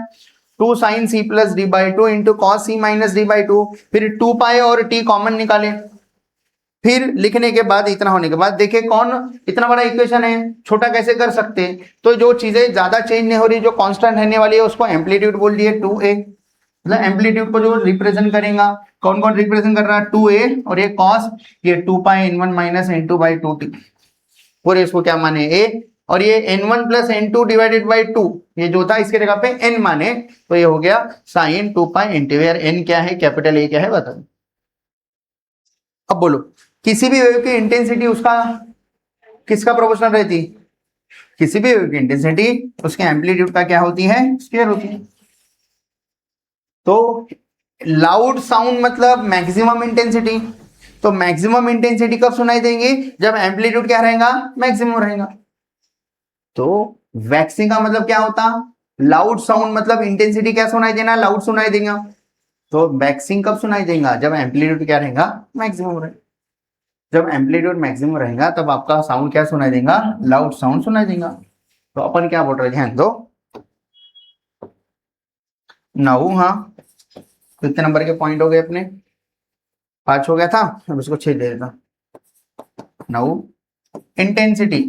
2 sine C plus D by 2 into cos C minus D by 2। फिर 2 पाई और t कॉमन निकाले। फिर लिखने के बाद, इतना होने के बाद देखे कौन, इतना बड़ा इक्वेशन है, छोटा कैसे कर सकते हैं। तो जो चीजें ज्यादा चेंज नहीं हो रही, जो कांस्टेंट रहने वाली है, उसको एम्पलीट्यूड बोल दिए 2a। मतलब एम्पलीट्यूड को जो रिप्रेजेंट करेगा, कौन कौन रिप्रेजेंट कर रहा है, 2a, और ये cos, ये 2 पाई n1 minus n2 by 2t, और इसको क्या माने a, और ये n1 plus n2 divided by 2, ये जो था इसके जगह पे n माने, तो ये हो गया साइन 2 पाई n2। यार n क्या है, कैपिटल A क्या है बताओ। अब बोलो किसी भी वेव की इंटेंसिटी उसका किसका प्रोपोर्शनल रहती, किसी भी वेव की इंटेंसिटी उसके एम्पलीट्यूड का क्या होती है, स्क्वायर होती है। तो लाउड साउंड मतलब मैक्सिमम इंटेंसिटी, तो मैक्सिमम इंटेंसिटी कब सुनाई देंगी, जब एम्पलीट्यूड क्या रहेगा, मैक्सिमम रहेगा। तो वैक्सिंग का मतलब क्या होता, लाउड साउंड मतलब इंटेंसिटी क्या सुनाई देना, लाउड सुनाई देगा। तो वैक्सिंग कब सुनाई देगा, जब एम्पलीट्यूड क्या रहेगा, मैक्सिमम रहेगा। जब एम्पलीट्यूड मैक्सिमम रहेगा तब आपका साउंड क्या सुनाई देगा, लाउड साउंड सुनाई देगा। तो अपन क्या बोल रहे हैं, ध्यान दो। नौ, हाँ कितने नंबर के पॉइंट हो गए अपने, 5 हो गया था, अब इसको 6 दे देता। 9 intensity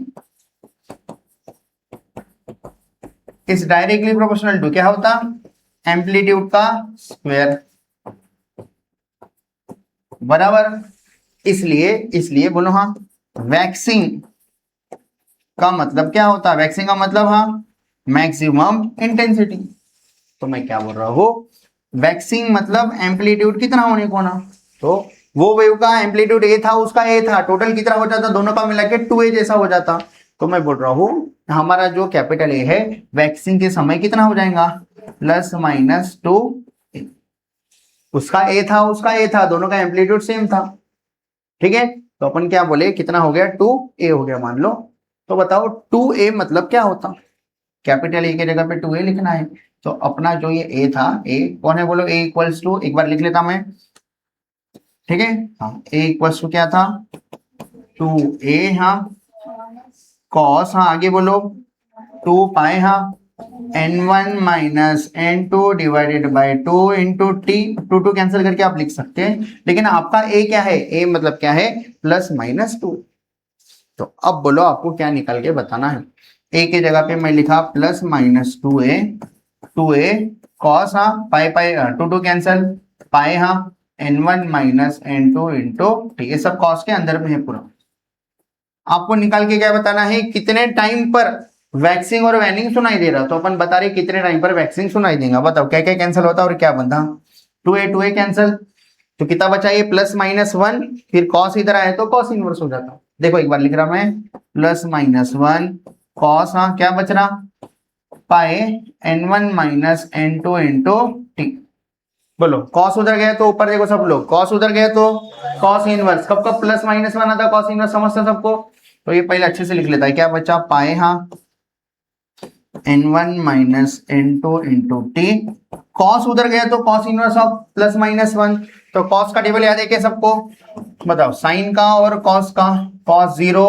is directly proportional to, क्या होता, एम्पलीट्यूड का स्क्वायर, बराबर। इसलिए बोलो हाँ, वैक्सिंग का मतलब क्या होता है, वैक्सिंग का मतलब हाँ मैक्सिमम इंटेंसिटी। तो मैं क्या बोल रहा हूं, वैक्सिंग मतलब एम्पलीट्यूड कितना होने को ना, तो वो वेव का एम्पलीट्यूड ए था, उसका ए था, टोटल कितना हो जाता, दोनों का मिला के 2a जैसा हो जाता। तो मैं बोल रहा हूँ हमारा जो कैपिटल ए है वैक्सिंग के समय कितना हो जाएगा, प्लस माइनस 2, उसका ए था, उसका ए था, दोनों का एम्पलीट्यूड सेम था। ठीक है, तो अपन क्या बोले, कितना हो गया, 2a हो गया मान लो। तो बताओ 2a मतलब क्या होता, कैपिटल ए के जगह पे 2a लिखना है। तो अपना जो ये a था, a कौन है बोलो, a इक्वल्स टू, एक बार लिख लेता मैं, ठीक है, हाँ a इक्वल्स टू क्या था, 2a, हाँ कॉस, हाँ आगे बोलो 2 पाई, हाँ n1 minus n2 divided by 2 into T, 2 cancel करके आप लिख सकते हैं, लेकिन आपका a क्या है, a मतलब क्या है, प्लस माइनस 2। तो अब बोलो आपको क्या निकाल के बताना है, a के जगह पे मैं लिखा प्लस माइनस 2a कॉस, हाँ पाई पाई 2 कैंसिल, पाई हाँ n1 minus n2 into T, ये सब कॉस के अंदर में है पूरा। आपको निकाल के क्या बताना है, कितने टाइम पर वैक्सिंग और वैनिंग सुनाई दे रहा, तो अपन बता रहे कितने टाइम पर वैक्सिंग सुनाई देगा, बताओ क्या क्या कैंसिल होता और क्या बनता, 2a कैंसिल, तो कितना बचा ये प्लस माइनस 1, फिर कॉस इधर आए तो कॉस इनवर्स हो जाता। देखो एक बार लिख रहा मैं, प्लस माइनस 1 कॉस, हाँ क्या बच रहा, पाए n1 minus n2 into T. बोलो कॉस उधर गया तो ऊपर देखो सब लोग, कॉस उधर गया तो कॉस इनवर्स, कब कब प्लस माइनस 1 आता, कॉस इनवर्स समझते सबको, तो ये पहले अच्छे से लिख लेता है, क्या बचा, पाए हाँ n1 minus n2 into T, cos उधर गया तो cos inverse of plus minus 1, तो कॉस का टेबल याद है क्या सबको, बताओ साइन का और कॉस का, कॉस 0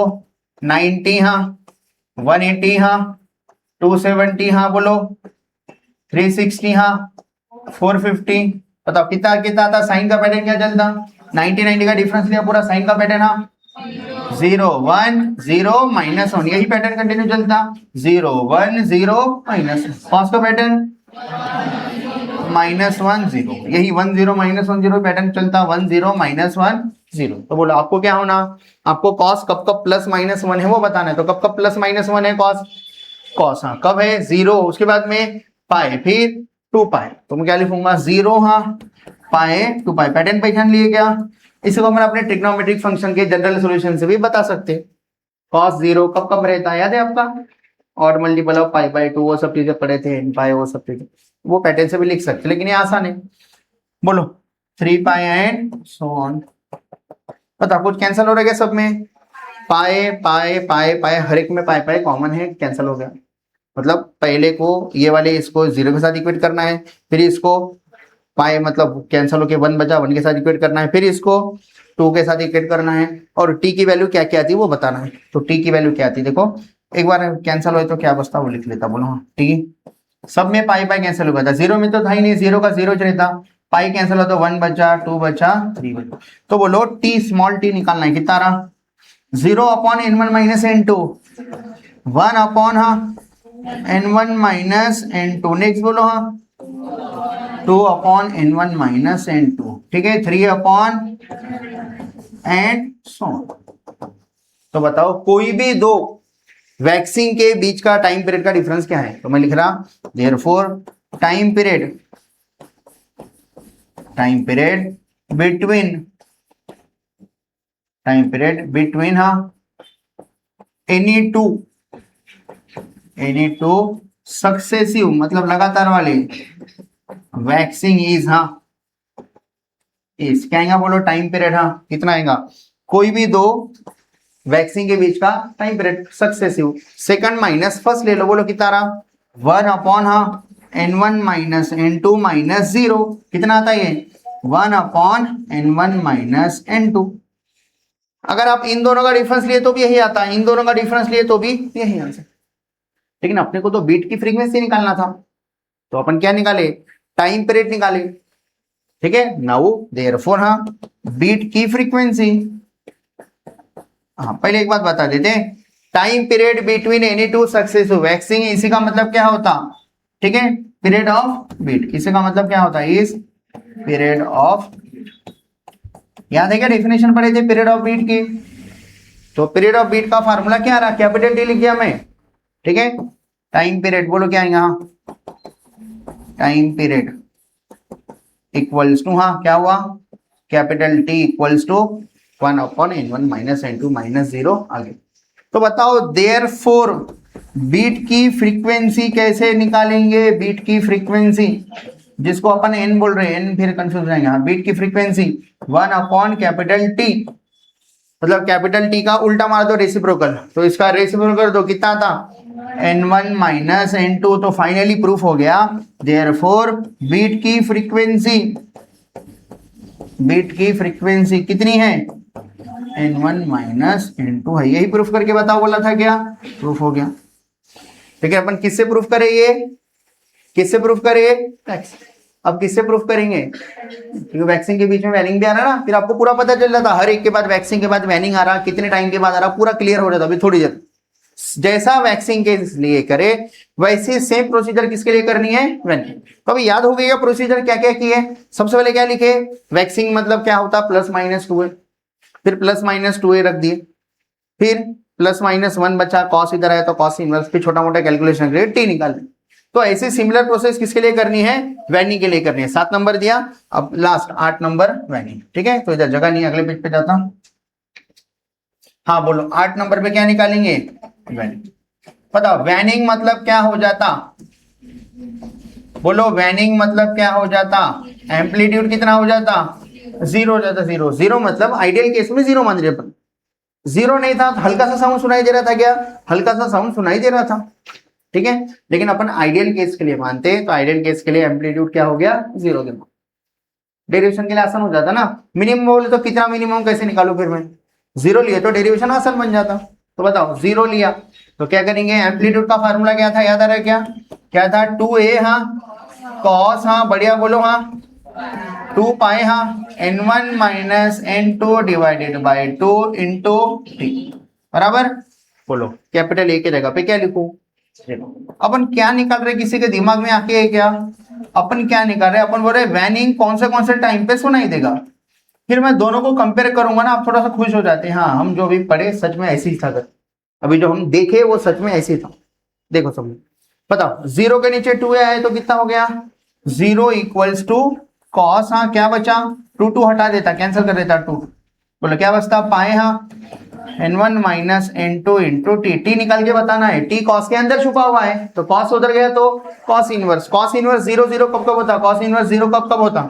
90, हाँ 180, हाँ 270, हाँ बोलो 360, हाँ 450, बताओ कितना कितना आता, साइन का पैटर्न क्या चलता, 90 90 का डिफरेंस लिया पूरा, साइन का पैटर्न हाँ 0 1 0 माइनस 1, यही पैटर्न कंटिन्यू चलता, 0 1 0 माइनस, कॉस का पैटर्न माइनस 1 0, यही 1 0 माइनस 1 0 पैटर्न चलता, 1 0 माइनस 1 0। तो बोलो आपको क्या होना, आपको कॉस कब कब प्लस माइनस 1 है वो बताना है, तो कब कब प्लस माइनस 1 है कॉस, कॉस हाँ कब है 0, उसके बाद में पाए, फिर 2 पाए, तो मैं क्या लिखूंगा 0 हाँ पाए 2 पाए, पैटर्न पहचान लिए क्या, इसको हम अपने ट्रिग्नोमेट्रिक फंक्शन के जनरल सॉल्यूशन से भी बता सकते हैं, कॉस 0 कब कब रहता है याद है आपका, और मल्टीपल ऑफ पाई बाई 2, वो सब चीजें पढ़े थे, पाई वो सब चीजें, वो पैटर्न से भी लिख सकते, लेकिन ये आसान है। बोलो 3 पाई एंड सो ऑन, पता कुछ कैंसिल हो रहा है सब में, पाए पाए पाए पाए, हर एक में पाए पाए कॉमन है, कैंसिल हो गया, मतलब पहले को ये वाले इसको 0 के साथ इक्वेट करना है, फिर इसको पाए मतलब कैंसिल होके 1 बचा, 1 के साथ इक्वेट करना है, फिर इसको 2 के साथ इक्वेट करना है, और टी की वैल्यू क्या क्या आती है वो बताना है। तो टी की वैल्यू क्या आती है, देखो एक बार कैंसिल हो तो क्या बचता वो लिख लेता, बोलो टी, सब में पाई पाई कैंसिल हो गया था, 0 में तो था ही नहीं, 0 का 0 रहता, पाई कैंसिल हो तो 1 बचा, 2 बचा, 3 बचा, तो बोलो टी स्मॉल टी निकालना है, कितना रहा 0 upon n1 minus n2, 1 upon हाँ n1 माइनस n2, नेक्स्ट बोलो हाँ 2 अपॉन n1 माइनस n2, ठीक है 3 अपॉन एंड सो। तो बताओ कोई भी दो वैक्सिंग के बीच का टाइम पीरियड का डिफरेंस क्या है, तो मैं लिख रहा देयरफॉर टाइम पीरियड बिटवीन हाँ एनी टू सक्सेसिव मतलब लगातार वाले वैक्सिंग इज हाँ इज क्या आएगा बोलो, टाइम पीरियड हाँ कितना आएगा, कोई भी दो वैक्सिंग के बीच का time period successive, second minus first ले लो, बोलो कितना रहा 1 अपॉन हाँ n1 माइनस n2 माइनस 0, कितना आता है ये 1 अपॉन n1 माइनस n2। अगर आप इन दोनों का डिफरेंस लिए तो भी यही आता है, इन दोनों का डिफरेंस लिए तो भी यही आंसर, लेकिन अपने को तो बीट की फ्रीक्वेंसी निकालना था, तो अपन क्या निकाले, टाइम पीरियड निकाले, ठीक है, नाउ देयरफॉर हाँ बीट की फ्रीक्वेंसी, हाँ पहले एक बात बता देते हैं, time period between any two successive waxing, इसी का मतलब क्या होता, ठीक है, पीरियड ऑफ बीट, इसी का मतलब क्या होता है, इस पीरियड ऑफ, याद है क्या डेफिनेशन पढ़े थे पीरियड ऑफ बीट की, तो पीरियड ऑफ बीट का फार्मूला क्या रहा, कैपिटल टी लिख दिया मैं, ठीक है, टाइम पीरियड बोलो क्या आएगा, टाइम पीरियड इक्वल्स टू हाँ क्या हुआ capital T equals to 1/n1 minus n2 minus 0 आगे। तो बताओ देयरफॉर बीट की फ्रीक्वेंसी कैसे निकालेंगे? बीट की फ्रीक्वेंसी जिसको अपन n बोल रहे हैं, n फिर कंफ्यूज हो जाएंगे। बीट की फ्रीक्वेंसी 1/T, मतलब कैपिटल टी का उल्टा मार दो रेसिप्रोकल, तो इसका रेसिप्रोकल दो कितना था n1 माइनस n2। तो फाइनली प्रूफ हो गया देयरफॉर बीट की फ्रीक्वेंसी कितनी है n1 माइनस n2 है। यही प्रूफ करके बताओ बोला था, क्या प्रूफ हो गया। ठीक है, अपन किससे प्रूफ करें? ये किससे प्रूफ करें? अब किससे प्रूफ करेंगे? क्योंकि वैक्सिंग के बीच में वैनिंग भी आ रहा ना, फिर आपको पूरा पता चल जाता हर एक के बाद वैक्सिंग के बाद वैनिंग आ रहा, कितने टाइम के बाद आ रहा, पूरा क्लियर हो जाता। अभी थोड़ी देर जैसा वैक्सिंग के लिए करे वैसे सेम प्रोसीजर किसके लिए करनी है? वैनिंग। तो अभी याद हो गया प्रोसीजर क्या क्या किए। सबसे पहले क्या लिखे? वैक्सिंग मतलब क्या होता? +-2a, फिर +-2a रख दिए, फिर +-1 बचा, कॉस इधर आया तो कॉस इनवर्स, फिर छोटा मोटा कैलकुलेशन करके टी निकाल। तो ऐसे सिमिलर प्रोसेस किसके लिए करनी है? वैनिंग के लिए करनी है। 7 नंबर दिया, अब लास्ट 8 नंबर वैनिंग। ठीक है, तो इधर जगह नहीं, अगले पेज पे जाता हूं। हाँ बोलो, 8 नंबर पे क्या निकालेंगे? वैनिंग। बताओ वैनिंग मतलब क्या हो जाता? बोलो वैनिंग मतलब क्या हो जाता? एम्पलीट्यूड कितना हो जाता? 0 हो जाता। 0 मतलब आइडियल केस में 0 मान रहे अपन। 0 नहीं था तो हल्का सा साउंड सुनाई दे रहा था, क्या हल्का सा साउंड सुनाई दे रहा था। ठीक है, लेकिन अपन आइडियल केस के लिए मानते हैं, तो आइडियल केस के लिए एम्पलीट्यूड क्या हो गया? 0 के। डेरिवेशन के लिए आसान हो जाता ना। मिनिमम बोले तो कितना मिनिमम कैसे निकालू? फिर मैं 0 लिया तो डेरिवेशन आसान बन जाता। तो बताओ 0 लिया तो क्या करेंगे? एम्पलीट्यूड का फार्मूला क्या था? याद आ रहा है क्या? क्या था? 2a, हाँ कॉस, हाँ बढ़िया बोलो, हाँ 2 पाई, हाँ n1 minus n2 divided by 2 into T, बराबर। बोलो कैपिटल ए की जगह पे क्या लिखूं? अपन क्या निकाल रहे? किसी के दिमाग में आके है क्या? अपन क्या निकाल रहे? अपन बोल रहे वैनिंग कौन से टाइम पे सुनाई देगा। फिर मैं दोनों को कंपेयर करूंगा ना, आप थोड़ा सा खुश हो जाते हैं। हाँ, हम जो भी पढ़े सच में ऐसे ही था, अभी जो हम देखे वो सच में ऐसे ही था। देखो सब बताओ, 0 के नीचे 2a आए तो कितना हो गया? 0 इक्वल्स टू कॉस, हाँ क्या बचा? 2 हटा देता, कैंसिल कर देता 2। बोलो क्या बचता? पाए, हाँ n1 minus n2 into T. T निकाल के बताना है, टी कॉस के अंदर छुपा हुआ है, तो कॉस उधर गया तो कॉस इनवर्स। कॉस इनवर्स 0 0 कब कब होता? कॉस इनवर्स 0 कब कब होता?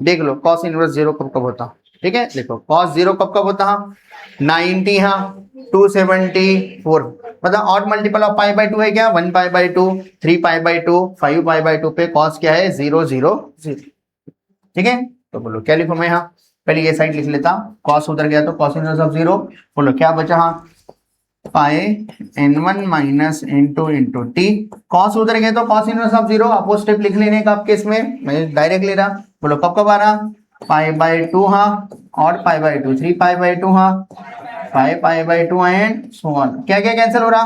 देख लो कॉस इनवर्स 0 कब कब होता। ठीक है, देखो कॉस 0 कब कब होता? 90, हाँ 274, मतलब odd multiple of pi by 2 है क्या? 1 pi by 2, 3 pi by 2, 5 pi by 2 पे कॉस क्या है? 0 0 0। ठीक है, तो बोलो क्या लिखूं मैं? यहाँ पहले ये साइड लिख लेता, कॉस उधर गया तो कॉस इनवर्स ऑफ 0। बोलो क्या बचा? हाँ पाए n1 minus n2 into T. Cos उधर गया तो कॉस इनवर्स ऑफ 0। आपको स्टेप लिख लेने का आपके इसमें, मैं डायरेक्ट ले रहा। बोलो कब कब आ रहा? पाई बाई 2, हाँ और पाई बाई 2, 3 पाई बाई 2, हाँ 5 pi by 2 and so on. क्या क्या कैंसिल हो रहा?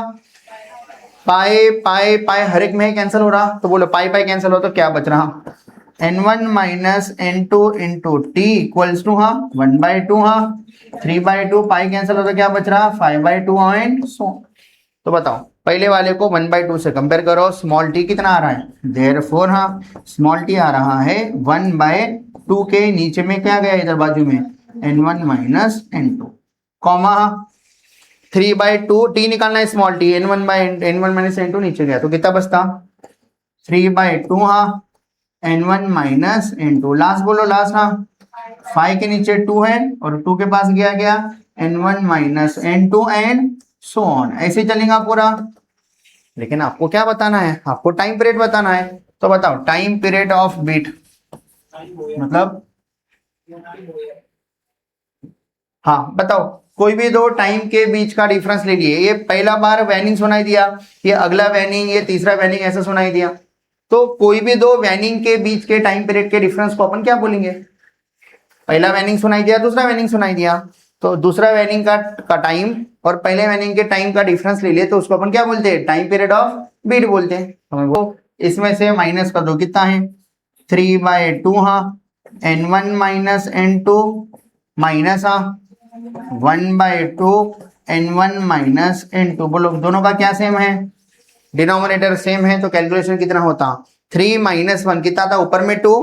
पाई पाई पाई हर एक में कैंसिल हो रहा। तो बोलो पाई पाई कैंसिल हो तो क्या बच रहा? n1 minus n2 into T equals to, हाँ 1/2, हाँ 3/2, पाई कैंसिल हो तो क्या बच रहा? 5/2 एंड सो। तो बताओ पहले वाले को 1/2 से कंपेयर करो, स्मॉल टी कितना आ रहा है? देयरफॉर, हाँ स्मॉल टी आ रहा है 1/2 के नीचे में क्या गया इधर बाजू में? n1 minus n2 comma 3/2, T निकालना है small T, n1 minus n2 नीचे गया तो कितना बचता? 3/2, हाँ n1 माइनस n2, लास्ट बोलो लास्ट, हाँ 5 के नीचे 2 है और 2 के पास गया n1 minus n2 and so on. ऐसे चलेगा पूरा। लेकिन आपको क्या बताना है? आपको टाइम पीरियड बताना है। तो बताओ टाइम पीरियड ऑफ बीट मतलब, हाँ बताओ कोई भी दो टाइम के बीच का डिफरेंस ले लिए। ये पहला बार वैनिंग सुनाई दिया, ये अगला वैनिंग, ये तीसरा वैनिंग ऐसा सुनाई दिया। तो कोई भी दो वैनिंग के बीच के टाइम पीरियड के डिफरेंस को अपन क्या बोलेंगे? पहला वैनिंग सुनाई दिया, दूसरा वैनिंग सुनाई दिया, तो दूसरा वैनिंग का टाइम और पहले वैनिंग के टाइम का डिफरेंस ले लिए तो उसको अपन क्या बोलते हैं? टाइम पीरियड ऑफ बीट बोलते हैं। तो वो इसमें से माइनस कर दो, कितना है? 3/2, हाँ n1 माइनस n2 माइनस, हाँ 1/2 n1 माइनस n2। बोलो दोनों का क्या सेम है? डिनोमिनेटर सेम है, तो कैलकुलेशन कितना होता? 3 माइनस 1 कितना था, ऊपर में 2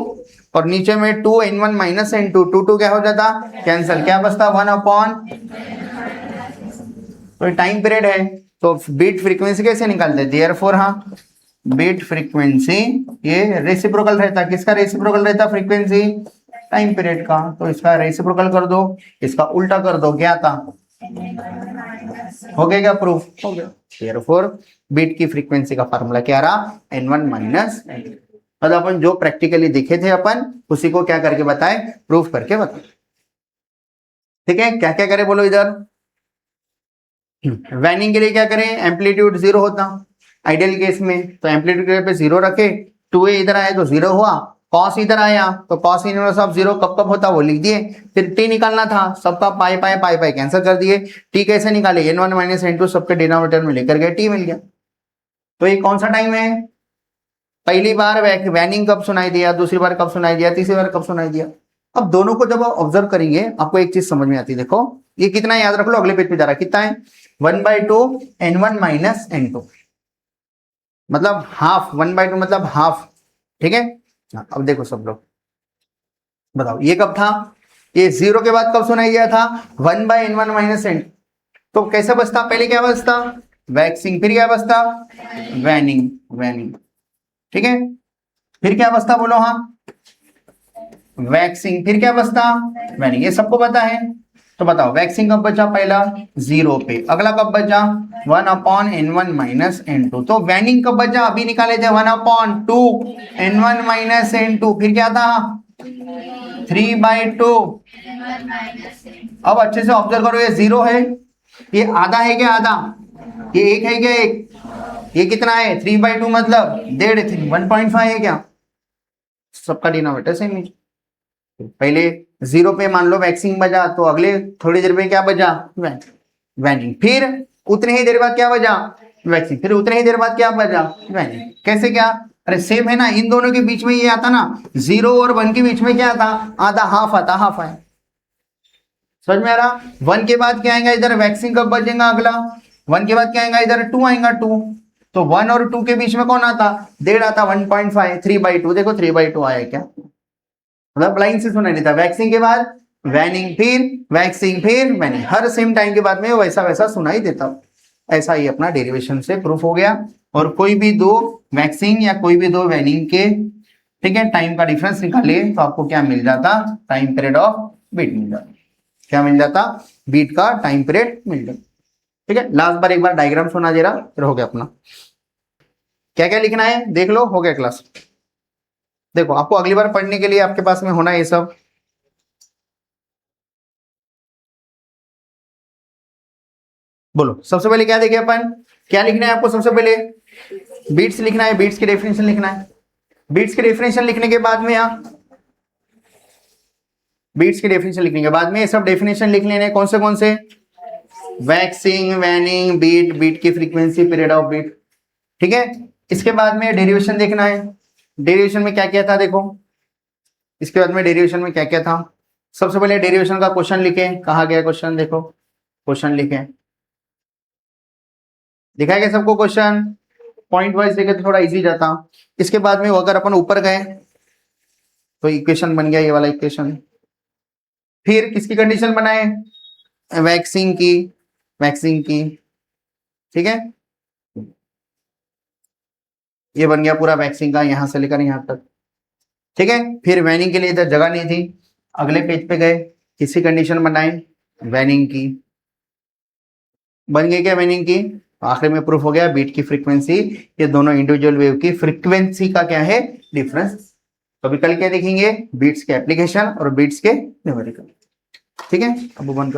और नीचे में 2 n1 माइनस n2, 2 क्या हो जाता, कैंसिल, क्या बचता 1 अपॉन, तो टाइम पीरियड है तो बीट फ्रीक्वेंसी कैसे निकालते हैं, देयरफॉर हाँ बीट फ्रीक्वेंसी ये रेसिप्रोकल रहता, किसका रेसिप्रोकल रहता, फ्रीक्वेंसी टाइम पीरियड का, तो इसका रेसिप्रोकल कर दो, इसका उल्टा कर दो, क्या था, हो गया क्या, प्रूफ हो गया। देयरफॉर बीट की फ्रीक्वेंसी का फार्मूला क्या रहा, n1 माइनस n2। मतलब अपन जो प्रैक्टिकली देखे थे अपन उसी को क्या करके बताए, प्रूफ करके बताए। ठीक है, क्या क्या करें बोलो इधर, वैनिंग के लिए क्या करें, एम्पलीट्यूड 0 होता आइडियल केस में, तो एम्पलीट्यूड पे 0 रखे, 2a इधर आए तो 0 हुआ, कॉस इधर आया तो कॉस इनवर्स ऑफ 0 कब कब होता वो लिख दिए, फिर t निकालना था, सबका पाई पाई पाई पाई कैंसिल कर दिए, t कैसे निकाले, n1 माइनस n2 सबके डिनोमिनेटर में लेकर गए, t मिल गया। तो ये कौन सा टाइम है, पहली बार वैनिंग कब सुनाई दिया, दूसरी बार कब सुनाई दिया, तीसरी बार कब सुनाई दिया। अब दोनों को जब आप ऑब्जर्व करेंगे आपको एक चीज समझ में आती है, देखो ये कितना याद रख लो, अगले पेज पे जा रहा है, कितना है 1/2 n1 माइनस n2, मतलब हाफ, 1/2 मतलब हाफ, ठीक है। अब देखो सब लोग बताओ ये कब था, ये 0 के बाद कब सुनाई दिया था, 1/n1 माइनस n2, तो कैसा बचता, पहले क्या बचता, वैक्सिंग, फिर क्या बचता, वैनिंग, वैनिंग, ठीक है, फिर क्या बचता बोलो, हाँ वैक्सिंग, फिर क्या बचता, वैनिंग, ये सबको पता है। तो बताओ वैक्सिंग कब बचा, पहला 0 पे, अगला कब बचा 1 अपॉन n1 माइनस n2, तो वैनिंग कब बचा, अभी निकाले थे 1 अपॉन 2 n1 माइनस n2, फिर क्या था 3/2। अब अच्छे से ऑब्जर्व करो, ये 0 है, ये आधा है क्या, आधा, ये 1 है क्या, एक, ये कितना है 3/2 मतलब 1.5, 1.5 है क्या, सबका डिनोमिनेटर सेम है। पहले 0 पे मान लो वैक्सिंग बजा, तो अगले थोड़ी देर में क्या बजा, वैनिंग, फिर उतने ही देर बाद क्या बजा, वैक्सिंग, फिर उतने ही देर बाद क्या बजा, वैनिंग। कैसे क्या, अरे सेम है ना, इन दोनों के बीच में ये आता ना, 0 और 1 के बीच में क्या आता, आधा, हाफ आता, हाफ आया, समझ में आ रहा। 1 के बाद क्या आएगा इधर, वैक्सिंग कब बजेगा अगला, 1 के बाद क्या आएगा इधर, 2 आएगा, 2, तो 1 और 2 के बीच में कौन आता, 1.5 आता, 1.5, 3/2, देखो 3/2 आया क्या, मतलब लाइन से सुना नहीं था, वैक्सिंग के बाद वैनिंग, फिर वैक्सिंग, फिर वैनिंग, हर सेम टाइम के बाद में वैसा वैसा सुनाई देता। ऐसा ही अपना डेरिवेशन से प्रूफ हो गया। और कोई भी दो वैक्सिंग या कोई भी दो वैनिंग के, ठीक है, टाइम का डिफरेंस निकाले तो आपको क्या मिल जाता, टाइम पीरियड ऑफ बीट मिल जाता, क्या मिल जाता, बीट का टाइम पीरियड मिल जाता। ठीक है, लास्ट बार एक बार डायग्राम सुना दे रहा, फिर हो गया अपना, क्या क्या लिखना है देख लो, हो गया क्लास। देखो आपको अगली बार पढ़ने के लिए आपके पास में होना है ये सब, बोलो सबसे पहले क्या देखे अपन, क्या लिखना है आपको, सबसे पहले बीट्स लिखना है, बीट्स की डेफिनेशन लिखना है। बीट्स की डेफिनेशन लिखने के बाद में यहाँ बीट्स की डेफिनेशन लिखने के बाद में ये सब डेफिनेशन लिख लेने, कौन से वैक्सिंग, वैनिंग, बीट, बीट की फ्रीक्वेंसी, पीरियड ऑफ बीट, ठीक है। इसके बाद में डेरिवेशन देखना है, डेरिवेशन में क्या क्या था देखो, इसके बाद में डेरिवेशन में क्या क्या था, सबसे पहले डेरिवेशन का क्वेश्चन लिखे, कहा गया क्वेश्चन, देखो क्वेश्चन लिखे, दिखाया गया सबको क्वेश्चन, पॉइंट वाइज देखे तो थोड़ा इजी जाता। इसके बाद में अगर अपन ऊपर गए तो इक्वेशन बन गया ये वाला इक्वेशन, फिर किसकी कंडीशन बनाए, वैक्सिंग की, वैक्सिंग की, ठीक है, ये बन गया पूरा वैक्सिंग का यहां से लेकर यहां तक, ठीक है। फिर वैनिंग के लिए इधर जगह नहीं थी, अगले पेज पे गए, किसकी कंडीशन बनाए, वैनिंग की, बन गई क्या वैनिंग की, आखिर में प्रूफ हो गया बीट की फ्रीक्वेंसी, ये दोनों इंडिविजुअल वेव की फ्रीक्वेंसी का क्या है डिफरेंस। तो अभी कल क्या देखेंगे, बीट्स के एप्लीकेशन और बीट्स के न्यूमेरिकल, ठीक है। अब बंद